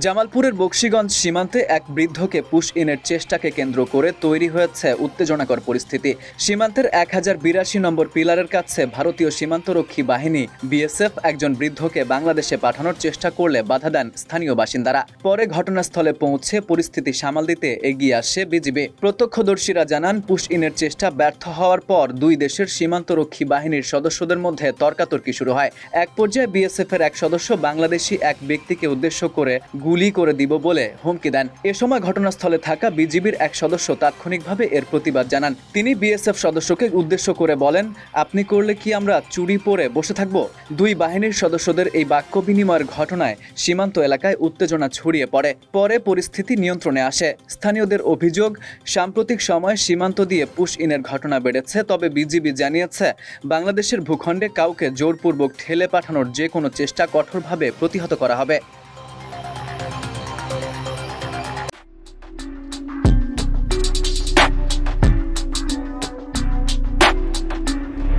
জামালপুরের বকশীগঞ্জ সীমান্তে এক বৃদ্ধকে পুশ ইনের চেষ্টাকে কেন্দ্র করে তৈরি হয়েছে উত্তেজনাকর পরিস্থিতি। সীমান্তের 1082 নম্বর পিলারের কাছে ভারতীয় সীমান্তরক্ষী বাহিনী বিএসএফ একজন বৃদ্ধকে বাংলাদেশে পাঠানোর চেষ্টা করলে বাধা দেন স্থানীয় বাসিন্দারা। পরে ঘটনাস্থলে পৌঁছে পরিস্থিতি সামাল দিতে এগিয়ে আসে বিজিবি। প্রত্যক্ষদর্শীরা জানান, পুশ ইনের চেষ্টা ব্যর্থ হওয়ার পর দুই দেশের সীমান্তরক্ষী বাহিনীর সদস্যদের মধ্যে তর্কাতর্কি শুরু হয়। এক পর্যায়ে বিএসএফের এক সদস্য বাংলাদেশি এক ব্যক্তিকে উদ্দেশ্য করে গুলি করে দিব বলে হুমকি দেন। এ সময় ঘটনাস্থলে থাকা বিজিবির এক সদস্য তাৎক্ষণিকভাবে এর প্রতিবাদ জানান। তিনি বিএসএফ সদস্যকে উদ্দেশ্য করে বলেন, আপনি করলে কি আমরা চুরি পরে বসে থাকব? দুই বাহিনীর সদস্যদের এই বাক্য বিনিময়ের ঘটনায় সীমান্ত এলাকায় উত্তেজনা ছড়িয়ে পড়ে। পরে পরিস্থিতি নিয়ন্ত্রণে আসে। স্থানীয়দের অভিযোগ, সাম্প্রতিক সময়ে সীমান্ত দিয়ে পুশ ইনের ঘটনা বেড়েছে। তবে বিজিবি জানিয়েছে, বাংলাদেশের ভূখণ্ডে কাউকে জোরপূর্বক ঠেলে পাঠানোর যে কোনো চেষ্টা কঠোরভাবে প্রতিহত করা হবে।